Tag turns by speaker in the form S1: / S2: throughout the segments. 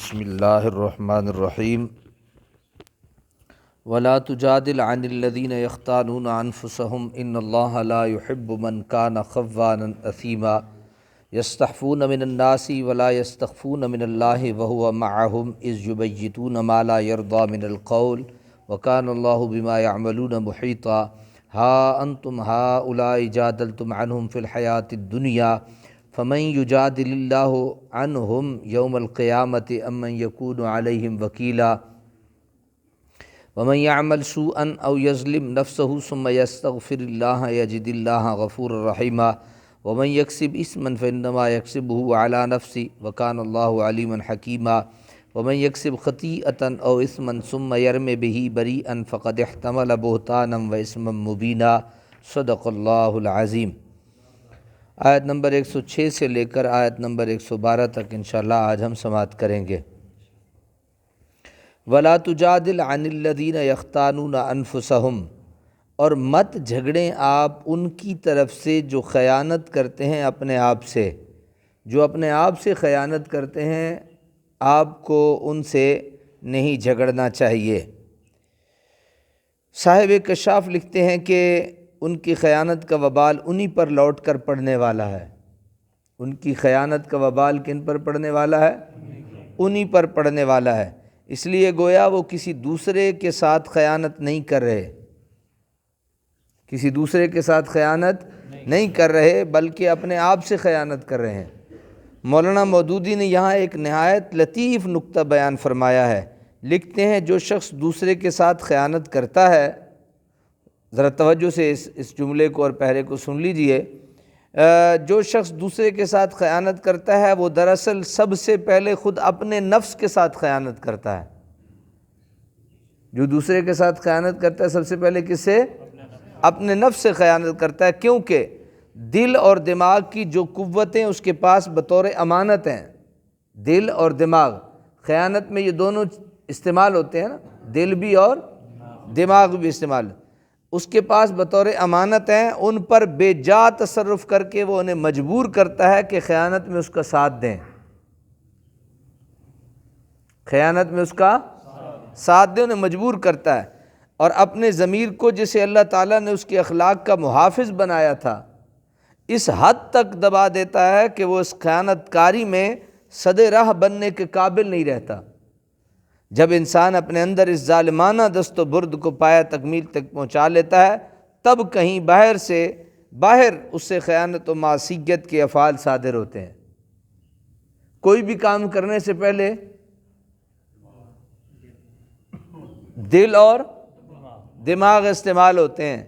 S1: بسم اللہ الرحمن الرحیم ولا تجادل عن الذین یختانون انفسهم ان اللہ لا يحب من کان خوانا اثیما یستخفون من الناس ولا یستخفون من اللہ وهو معهم اذ یبیتون ما لا یرضی من القول وکان اللہ بما یعملون محیطا ہا انتم ہؤلاء جادلتم عنهم فی الحیاۃ الدنیا فمن یجادل اللہ عنہم یوم القیامۃ ام من یکون علیہم وکیلا ومن یعمل سوءا او یظلم نفسہ ثم یستغفر اللہ یجد اللہ غفورا رحیما ومن یکسب اثما فانما یکسبہ علی نفسہ وکان اللہ علیما حکیما ومن یکسب خطیئۃ او اثما ثم یرم بہ بریئا فقد احتمل بہتانا واثما مبینا صدق اللہ العظیم۔ آیت نمبر 106 سے لے کر آیت نمبر 112 تک انشاءاللہ آج ہم سماعت کریں گے۔ وَلَا تُجَادِلْ عَنِ الَّذِينَ يَخْتَانُونَ أَنفُسَهُمْ، اور مت جھگڑیں آپ ان کی طرف سے جو خیانت کرتے ہیں اپنے آپ سے، جو اپنے آپ سے خیانت کرتے ہیں آپ کو ان سے نہیں جھگڑنا چاہیے۔ صاحب کشاف لکھتے ہیں کہ ان کی خیانت کا وبال انہی پر لوٹ کر پڑنے والا ہے۔ ان کی خیانت کا وبال کن پر پڑنے والا ہے؟ انہی پر پڑنے والا ہے۔ اس لیے گویا وہ کسی دوسرے کے ساتھ خیانت نہیں کر رہے، کسی دوسرے کے ساتھ خیانت نہیں کر رہے بلکہ اپنے آپ سے خیانت کر رہے ہیں۔ مولانا مودودی نے یہاں ایک نہایت لطیف نکتہ بیان فرمایا ہے۔ لکھتے ہیں جو شخص دوسرے کے ساتھ خیانت کرتا ہے، ذرا توجہ سے اس جملے کو اور پہرے کو سن لیجئے، جو شخص دوسرے کے ساتھ خیانت کرتا ہے وہ دراصل سب سے پہلے خود اپنے نفس کے ساتھ خیانت کرتا ہے۔ جو دوسرے کے ساتھ خیانت کرتا ہے سب سے پہلے کس سے؟ اپنے نفس سے خیانت کرتا ہے، کیونکہ دل اور دماغ کی جو قوتیں اس کے پاس بطور امانت ہیں، دل اور دماغ، خیانت میں یہ دونوں استعمال ہوتے ہیں نا، دل بھی اور دماغ بھی استعمال، اس کے پاس بطور امانت ہیں، ان پر بے جا تصرف کر کے وہ انہیں مجبور کرتا ہے کہ خیانت میں اس کا ساتھ دیں، خیانت میں اس کا ساتھ دیں، انہیں مجبور کرتا ہے۔ اور اپنے ضمیر کو جسے اللہ تعالیٰ نے اس کے اخلاق کا محافظ بنایا تھا اس حد تک دبا دیتا ہے کہ وہ اس خیانت کاری میں صد راہ بننے کے قابل نہیں رہتا۔ جب انسان اپنے اندر اس ظالمانہ دست و برد کو پایہ تکمیل تک پہنچا لیتا ہے تب کہیں باہر اس سے خیانت و معصیت کے افعال صادر ہوتے ہیں۔ کوئی بھی کام کرنے سے پہلے دل اور دماغ استعمال ہوتے ہیں۔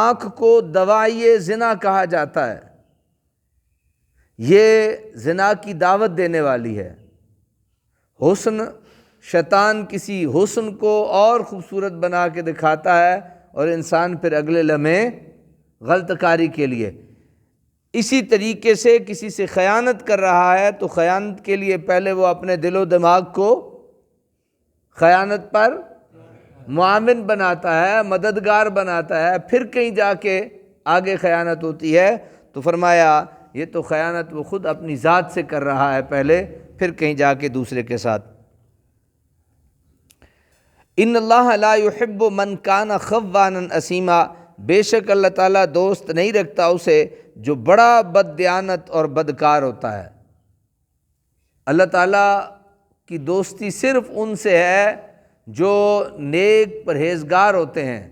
S1: آنکھ کو دوائی زنا کہا جاتا ہے، یہ زنا کی دعوت دینے والی ہے۔ حسن، شیطان کسی حسن کو اور خوبصورت بنا کے دکھاتا ہے اور انسان پھر اگلے لمحے غلط کاری کے لیے، اسی طریقے سے کسی سے خیانت کر رہا ہے تو خیانت کے لیے پہلے وہ اپنے دل و دماغ کو خیانت پر معاون بناتا ہے، مددگار بناتا ہے، پھر کہیں جا کے آگے خیانت ہوتی ہے۔ تو فرمایا یہ تو خیانت وہ خود اپنی ذات سے کر رہا ہے پہلے، پھر کہیں جا کے دوسرے کے ساتھ۔ ان اللہ لا يحب من کان خوانا اثیما، بے شک اللہ تعالیٰ دوست نہیں رکھتا اسے جو بڑا بددیانت اور بدکار ہوتا ہے۔ اللہ تعالیٰ کی دوستی صرف ان سے ہے جو نیک پرہیزگار ہوتے ہیں،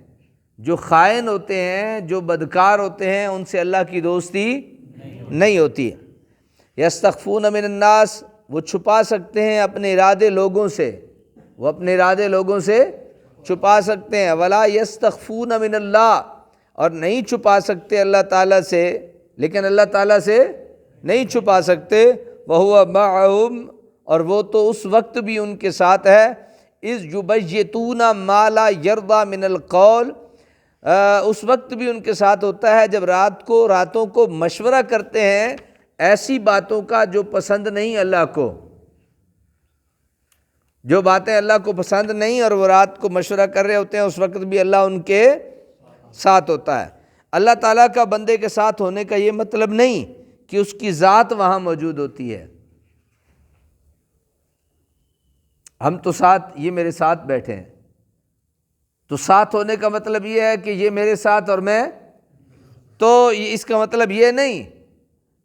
S1: جو خائن ہوتے ہیں، جو بدکار ہوتے ہیں، ان سے اللہ کی دوستی نہیں ہوتی۔ یستخفون من الناس، وہ چھپا سکتے ہیں اپنے ارادے لوگوں سے، وہ اپنے ارادے لوگوں سے چھپا سکتے ہیں۔ ولا یستخفون من اللہ، اور نہیں چھپا سکتے اللہ تعالیٰ سے، لیکن اللہ تعالیٰ سے نہیں چھپا سکتے۔ وَهُوَ مَعَهُمْ، اور وہ تو اس وقت بھی ان کے ساتھ ہے، اِذْ يُبَيِّتُونَ مَا لَا يَرْضَى مِنَ الْقَوْلِ، اس وقت بھی ان کے ساتھ ہوتا ہے جب راتوں کو مشورہ کرتے ہیں ایسی باتوں کا جو پسند نہیں اللہ کو، جو باتیں اللہ کو پسند نہیں اور وہ رات کو مشورہ کر رہے ہوتے ہیں، اس وقت بھی اللہ ان کے ساتھ ہوتا ہے۔ اللہ تعالیٰ کا بندے کے ساتھ ہونے کا یہ مطلب نہیں کہ اس کی ذات وہاں موجود ہوتی ہے، ہم تو ساتھ، یہ میرے ساتھ بیٹھے ہیں، تو ساتھ ہونے کا مطلب یہ ہے کہ یہ میرے ساتھ اور میں، تو اس کا مطلب یہ نہیں،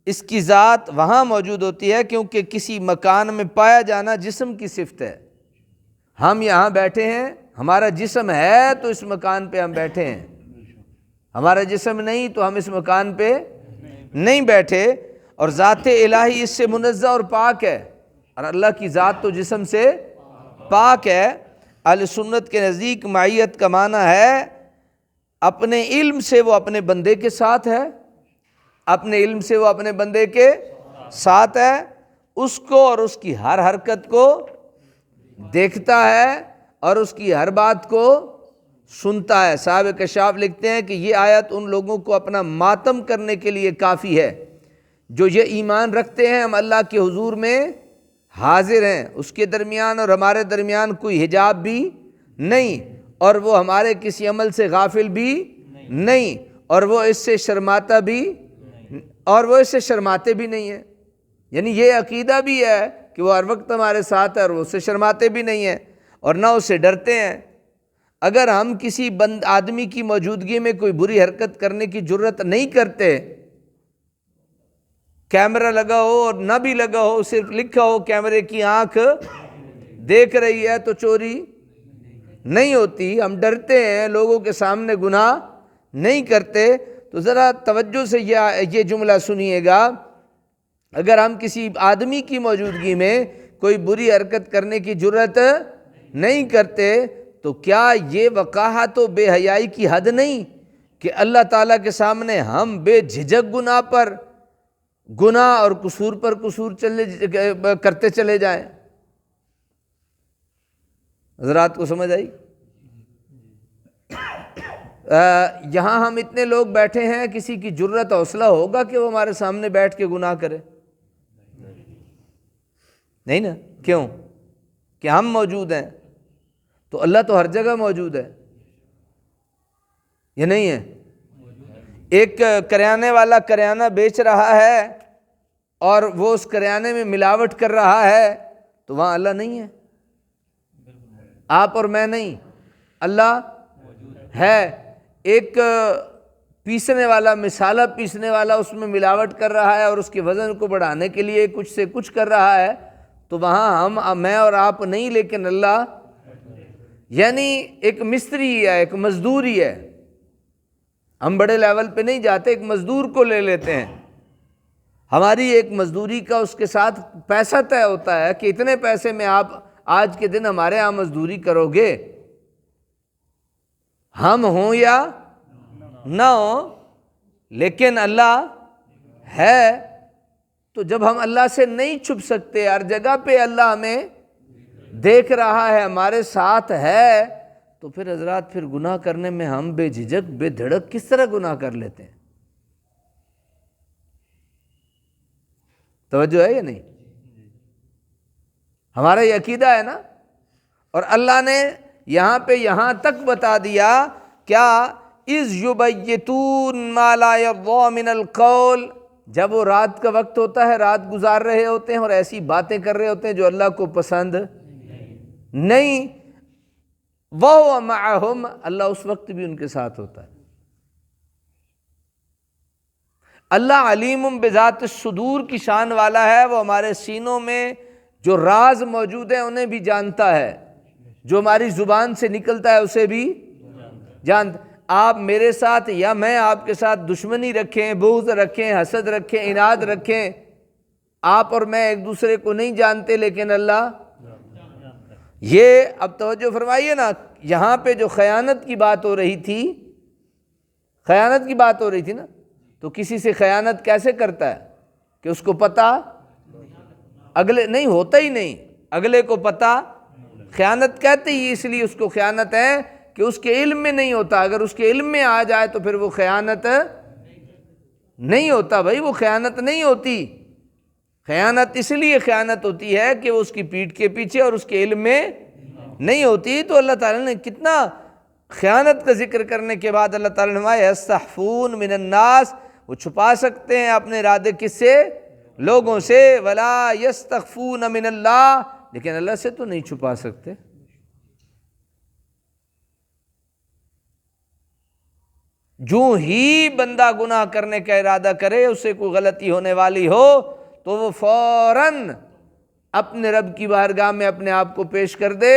S1: اس کی ذات وہاں موجود ہوتی ہے کیونکہ کسی مکان میں پایا جانا جسم کی صفت ہے۔ ہم یہاں بیٹھے ہیں، ہمارا جسم ہے تو اس مکان پہ ہم بیٹھے ہیں، ہمارا جسم نہیں تو ہم اس مکان پہ نہیں بیٹھے، اور ذات الہی اس سے منزہ اور پاک ہے، اور اللہ کی ذات تو جسم سے پاک ہے۔ اہل سنت کے نزدیک معیت کا معنی ہے اپنے علم سے وہ اپنے بندے کے ساتھ ہے، اپنے علم سے وہ اپنے بندے کے ساتھ ہے، اس کو اور اس کی ہر حرکت کو دیکھتا ہے اور اس کی ہر بات کو سنتا ہے۔ صاحب کشاف لکھتے ہیں کہ یہ آیت ان لوگوں کو اپنا ماتم کرنے کے لیے کافی ہے جو یہ ایمان رکھتے ہیں ہم اللہ کے حضور میں حاضر ہیں، اس کے درمیان اور ہمارے درمیان کوئی حجاب بھی نہیں، اور وہ ہمارے کسی عمل سے غافل بھی نہیں، اور وہ اس سے شرماتا بھی، اور وہ اس سے شرماتے بھی نہیں ہیں۔ یعنی یہ عقیدہ بھی ہے کہ وہ ہر وقت ہمارے ساتھ ہے اور وہ اس سے شرماتے بھی نہیں ہیں اور نہ اس سے ڈرتے ہیں۔ اگر ہم کسی آدمی کی موجودگی میں کوئی بری حرکت کرنے کی جرت نہیں کرتے، کیمرہ لگا ہو اور نہ بھی لگا ہو، صرف لکھا ہو کیمرے کی آنکھ دیکھ رہی ہے تو چوری نہیں ہوتی، ہم ڈرتے ہیں، لوگوں کے سامنے گناہ نہیں کرتے، تو ذرا توجہ سے یہ جملہ سنیے گا، اگر ہم کسی آدمی کی موجودگی میں کوئی بری حرکت کرنے کی جرت نہیں کرتے تو کیا یہ وقاحت و بے حیائی کی حد نہیں کہ اللہ تعالیٰ کے سامنے ہم بے جھجک گناہ پر گناہ اور قصور پر قصور کرتے چلے جائیں؟ حضرات کو سمجھ آئی؟ یہاں ہم اتنے لوگ بیٹھے ہیں، کسی کی جرت حوصلہ ہوگا کہ وہ ہمارے سامنے بیٹھ کے گناہ کرے؟ نہیں نا، کیوں؟ کہ ہم موجود ہیں، تو اللہ تو ہر جگہ موجود ہے، یہ نہیں ہے؟ ایک کریانے والا کریانہ بیچ رہا ہے اور وہ اس کریانے میں ملاوٹ کر رہا ہے، تو وہاں اللہ نہیں ہے؟ آپ اور میں نہیں، اللہ ہے۔ ایک پیسنے والا، مسالہ پیسنے والا اس میں ملاوٹ کر رہا ہے اور اس کے وزن کو بڑھانے کے لیے کچھ سے کچھ کر رہا ہے، تو وہاں میں اور آپ نہیں، لیکن اللہ، یعنی ایک مستری ہے، ایک مزدور ہی ہے، ہم بڑے لیول پہ نہیں جاتے، ایک مزدور کو لے لیتے ہیں، ہماری ایک مزدوری کا اس کے ساتھ پیسہ طے ہوتا ہے کہ اتنے پیسے میں آپ آج کے دن ہمارے ہاں مزدوری کرو گے، ہم ہوں یا نہ ہوں، لیکن اللہ ہے۔ تو جب ہم اللہ سے نہیں چھپ سکتے، ہر جگہ پہ اللہ ہمیں دیکھ رہا ہے، ہمارے ساتھ ہے، تو پھر حضرات پھر گناہ کرنے میں ہم بے جھجک بے دھڑک کس طرح گناہ کر لیتے ہیں؟ توجہ ہے یا نہیں؟ ہمارا یہ عقیدہ ہے نا، اور اللہ نے یہاں پہ یہاں تک بتا دیا، کیا اذ یبیتون ما لا یرضی من القول، جب وہ رات کا وقت ہوتا ہے، رات گزار رہے ہوتے ہیں اور ایسی باتیں کر رہے ہوتے ہیں جو اللہ کو پسند نہیں، وَهُوَ مَعَهُمْ، اللہ اس وقت بھی ان کے ساتھ ہوتا ہے۔ اللہ علیم بذات الصدور کی شان والا ہے، وہ ہمارے سینوں میں جو راز موجود ہیں انہیں بھی جانتا ہے، جو ہماری زبان سے نکلتا ہے اسے بھی جانتا۔ آپ میرے ساتھ یا میں آپ کے ساتھ دشمنی رکھیں، بغض رکھیں، حسد رکھیں، عناد رکھیں، آپ اور میں ایک دوسرے کو نہیں جانتے، لیکن اللہ، یہ اب توجہ فرمائیے نا، یہاں پہ جو خیانت کی بات ہو رہی تھی، خیانت کی بات ہو رہی تھی نا، تو کسی سے خیانت کیسے کرتا ہے کہ اس کو پتہ اگلے نہیں ہوتا ہی نہیں، اگلے کو پتہ، خیانت کہتے ہی اس لیے اس کو خیانت ہے کہ اس کے علم میں نہیں ہوتا، اگر اس کے علم میں آ جائے تو پھر وہ خیانت نہیں ہوتا، بھائی وہ خیانت نہیں ہوتی۔ خیانت اس لیے خیانت ہوتی ہے کہ وہ اس کی پیٹھ کے پیچھے اور اس کے علم میں نہیں ہوتی۔ تو اللہ تعالیٰ نے کتنا خیانت کا ذکر کرنے کے بعد اللہ تعالیٰ نے فرمایا یستخفون من الناس، وہ چھپا سکتے ہیں اپنے ارادے کس سے؟ لوگوں سے، ولا یستخفون من اللہ، لیکن اللہ سے تو نہیں چھپا سکتے۔ جو ہی بندہ گناہ کرنے کا ارادہ کرے، اسے کوئی غلطی ہونے والی ہو تو وہ فوراً اپنے رب کی بارگاہ میں اپنے آپ کو پیش کر دے،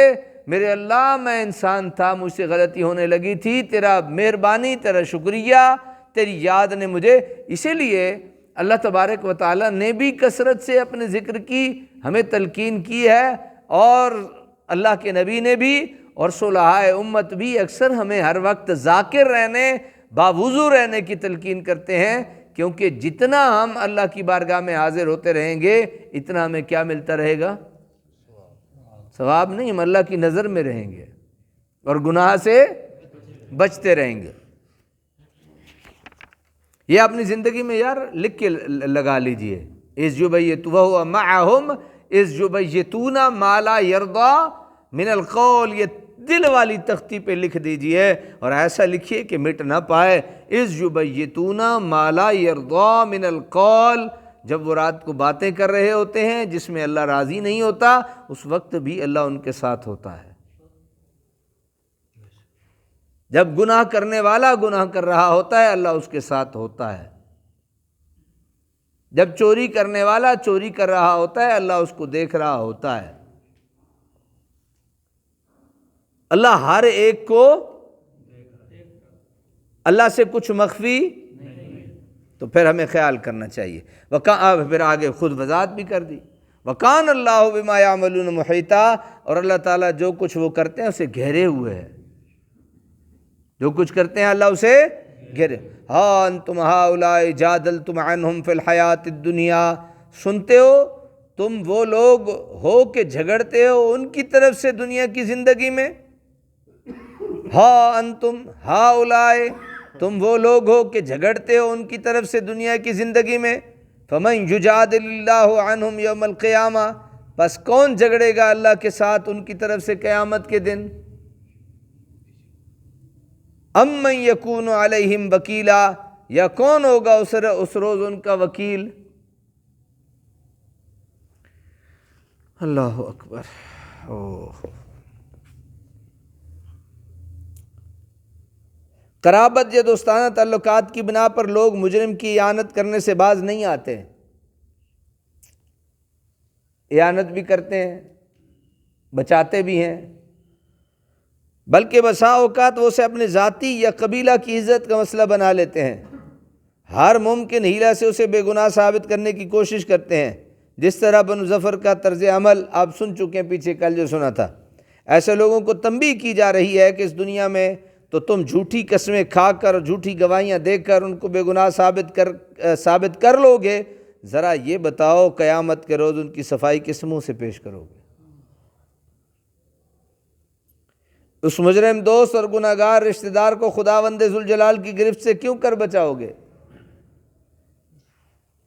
S1: میرے اللہ میں انسان تھا، مجھ سے غلطی ہونے لگی تھی، تیرا مہربانی، تیرا شکریہ، تیری یاد نے مجھے۔ اسی لیے اللہ تبارک و تعالیٰ نے بھی کثرت سے اپنے ذکر کی ہمیں تلقین کی ہے، اور اللہ کے نبی نے بھی، اور صلحائے امت بھی اکثر ہمیں ہر وقت ذاکر رہنے، باوضو رہنے کی تلقین کرتے ہیں، کیونکہ جتنا ہم اللہ کی بارگاہ میں حاضر ہوتے رہیں گے اتنا ہمیں کیا ملتا رہے گا؟ ثواب نہیں، ہم اللہ کی نظر میں رہیں گے اور گناہ سے بچتے رہیں گے۔ یہ اپنی زندگی میں یار لکھ کے لگا لیجئے، اذ وَهُوَ مَعَهُمْ اذ یبیتون ما لا یرضی من القول، یہ دل والی تختی پہ لکھ دیجئے، اور ایسا لکھیے کہ مٹ نہ پائے، اذ یبیتون ما لا یرضی من القول، جب وہ رات کو باتیں کر رہے ہوتے ہیں جس میں اللہ راضی نہیں ہوتا، اس وقت بھی اللہ ان کے ساتھ ہوتا ہے۔ جب گناہ کرنے والا گناہ کر رہا ہوتا ہے اللہ اس کے ساتھ ہوتا ہے، جب چوری کرنے والا چوری کر رہا ہوتا ہے اللہ اس کو دیکھ رہا ہوتا ہے۔ اللہ ہر ایک کو، اللہ سے کچھ مخفی، تو پھر ہمیں خیال کرنا چاہیے۔ پھر آگے خود وضاحت بھی کر دی، وَكَانَ اللَّهُ بِمَا يَعْمَلُونَ مُحِيطًا، اور اللہ تعالیٰ جو کچھ وہ کرتے ہیں اسے گھیرے ہوئے ہے، جو کچھ کرتے ہیں اللہ اسے گھیرے۔ ہاں انتم ہؤلاء جادلتم عنہم فی الحیات الدنیا، سنتے ہو تم وہ لوگ ہو کہ جھگڑتے ہو ان کی طرف سے دنیا کی زندگی میں۔ ہاں انتم ہؤلاء، تم وہ لوگ ہو کہ جھگڑتے ہو ان کی طرف سے دنیا کی زندگی میں۔ فمن یجادل اللہ عنہم یوم القیامہ، پس کون جھگڑے گا اللہ کے ساتھ ان کی طرف سے قیامت کے دن؟ امن یکون علیہم وکیلا، یا کون ہوگا اس روز ان کا وکیل؟ اللہ اکبر۔ قرابت یا دوستانہ تعلقات کی بنا پر لوگ مجرم کی اعانت کرنے سے باز نہیں آتے، اعانت بھی کرتے ہیں، بچاتے بھی ہیں، بلکہ بسا اوقات وہ اسے اپنے ذاتی یا قبیلہ کی عزت کا مسئلہ بنا لیتے ہیں، ہر ممکن حیلہ سے اسے بے گناہ ثابت کرنے کی کوشش کرتے ہیں، جس طرح بنو ظفر کا طرز عمل آپ سن چکے ہیں پیچھے کل جو سنا تھا۔ ایسے لوگوں کو تنبیہ کی جا رہی ہے کہ اس دنیا میں تو تم جھوٹی قسمیں کھا کر اور جھوٹی گواہیاں دے کر ان کو بے گناہ ثابت کر لو گے، ذرا یہ بتاؤ قیامت کے روز ان کی صفائی کس منہ سے پیش کرو گے؟ اس مجرم دوست اور گناہ گار رشتہ دار کو خداوند ذوالجلال کی گرفت سے کیوں کر بچاؤ گے؟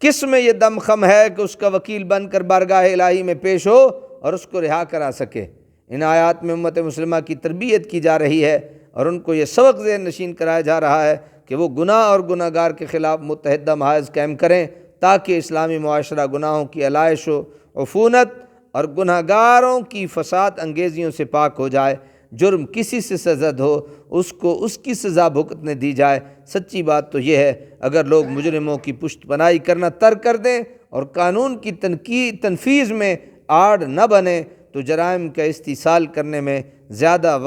S1: کس میں یہ دم خم ہے کہ اس کا وکیل بن کر بارگاہ الہی میں پیش ہو اور اس کو رہا کرا سکے؟ ان آیات میں امت مسلمہ کی تربیت کی جا رہی ہے اور ان کو یہ سبق ذہن نشین کرایا جا رہا ہے کہ وہ گناہ اور گناہ گار کے خلاف متحدہ محاذ قائم کریں، تاکہ اسلامی معاشرہ گناہوں کی علائش و عفونت اور گناہ گاروں کی فساد انگیزیوں سے پاک ہو جائے۔ جرم کسی سے سرزد ہو اس کو اس کی سزا بھگتنے دی جائے۔ سچی بات تو یہ ہے اگر لوگ مجرموں کی پشت پناہی کرنا ترک کر دیں اور قانون کی تنفیذ میں آڑ نہ بنیں تو جرائم کا استئصال کرنے میں زیادہ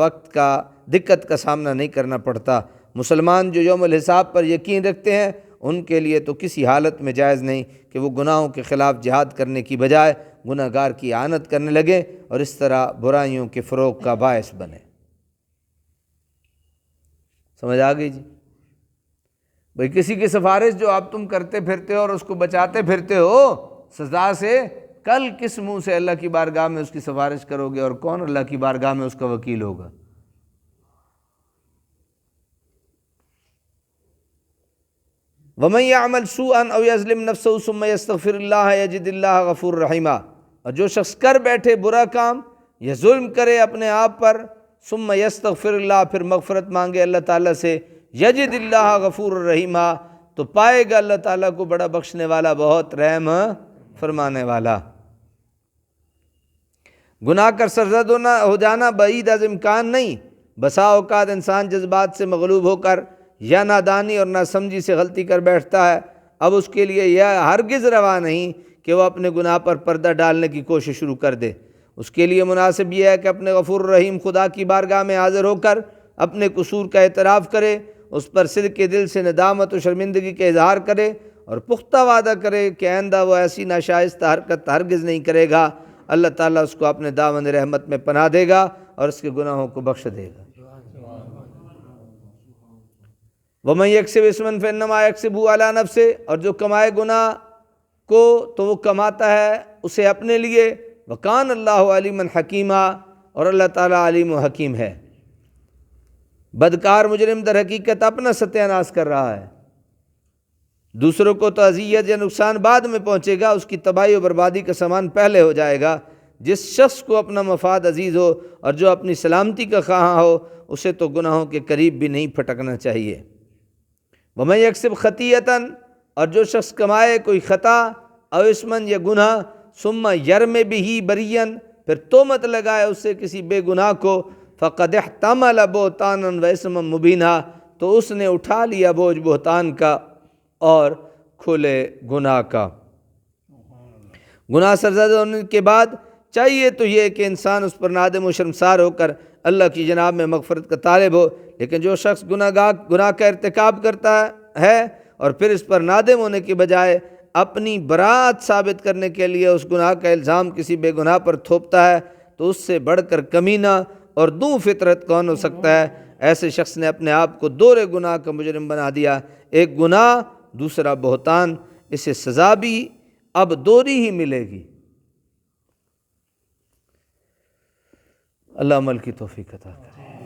S1: دقت کا سامنا نہیں کرنا پڑتا۔ مسلمان جو یوم الحساب پر یقین رکھتے ہیں ان کے لیے تو کسی حالت میں جائز نہیں کہ وہ گناہوں کے خلاف جہاد کرنے کی بجائے گناہ گار کی اعانت کرنے لگے اور اس طرح برائیوں کے فروغ کا باعث بنے۔ سمجھ آ گئی جی؟ بھئی کسی کی سفارش جو آپ تم کرتے پھرتے ہو اور اس کو بچاتے پھرتے ہو سزا سے، کل کس منہ سے اللہ کی بارگاہ میں اس کی سفارش کرو گے اور کون اللہ کی بارگاہ میں اس کا وکیل ہوگا؟ وَمَن يَعْمَلْ سُوءًا أَوْ يَظْلِمْ نَفْسَهُ ثُمَّ يَسْتَغْفِرِ اللَّهَ يَجِدِ اللَّهَ غَفُورًا رَحِيمًا، اور جو شخص کر بیٹھے برا کام یا ظلم کرے اپنے آپ پر، ثُمَّ يَسْتَغْفِرِ اللَّهَ، پھر مغفرت مانگے اللہ تعالیٰ سے، يَجِدِ اللَّهَ غَفُورًا رَحِيمًا، تو پائے گا اللہ تعالیٰ کو بڑا بخشنے والا، بہت رحم فرمانے والا۔ گناہ کا سرزد ہو جانا بعید از امکان نہیں، بسا اوقات انسان جذبات سے مغلوب ہو کر یا نادانی اور ناسمجھی سے غلطی کر بیٹھتا ہے۔ اب اس کے لیے یہ ہرگز روا نہیں کہ وہ اپنے گناہ پر پردہ ڈالنے کی کوشش شروع کر دے۔ اس کے لیے مناسب یہ ہے کہ اپنے غفور الرحیم خدا کی بارگاہ میں حاضر ہو کر اپنے قصور کا اعتراف کرے، اس پر صدق کے دل سے ندامت و شرمندگی کا اظہار کرے اور پختہ وعدہ کرے کہ آئندہ وہ ایسی ناشائستہ حرکت ہرگز نہیں کرے گا۔ اللہ تعالیٰ اس کو اپنے دامن رحمت میں پناہ دے گا اور اس کے گناہوں کو بخش دے گا۔ وَمَن يَكْسِبْ إِثْمًا فَإِنَّمَا يَكْسِبُهُ عَلَىٰ نَفْسِهِ، اور جو کمائے گناہ کو تو وہ کماتا ہے اسے اپنے لیے۔ وَكَانَ اللَّهُ عَلِيمًا حَكِيمًا، اور اللہ تعالیٰ علیم و حکیم ہے۔ بدکار مجرم در حقیقت اپنا ستیہ ناش کر رہا ہے، دوسروں کو تو اذیت یا نقصان بعد میں پہنچے گا، اس کی تباہی و بربادی کا سامان پہلے ہو جائے گا۔ جس شخص کو اپنا مفاد عزیز ہو اور جو اپنی سلامتی کا خواہاں ہو، اسے تو گناہوں کے قریب بھی نہیں پھٹکنا چاہیے۔ وَمَن يَكْسِبْ خَطِيئَةً، اور جو شخص کمائے کوئی خطا او اسمن یا گناہ، ثم یرم بہ بریئا، پھر تہمت لگائے اس سے کسی بے گناہ کو، فقد احتمل بہتانا و اسما مبینا، تو اس نے اٹھا لیا بوجھ بہتان کا اور کھلے گناہ کا۔ گناہ سرزد ہونے کے بعد چاہیے تو یہ کہ انسان اس پر نادم و شرمسار ہو کر اللہ کی جناب میں مغفرت کا طالب ہو، لیکن جو شخص گناہ کا ارتکاب کرتا ہے اور پھر اس پر نادم ہونے کی بجائے اپنی براءت ثابت کرنے کے لیے اس گناہ کا الزام کسی بے گناہ پر تھوپتا ہے، تو اس سے بڑھ کر کمینہ اور دوں فطرت کون ہو سکتا ہے؟ ایسے شخص نے اپنے آپ کو دورے گناہ کا مجرم بنا دیا، ایک گناہ دوسرا بہتان، اسے سزا بھی اب دوہری ہی ملے گی۔ اللہ عمل کی توفیق عطا کرے۔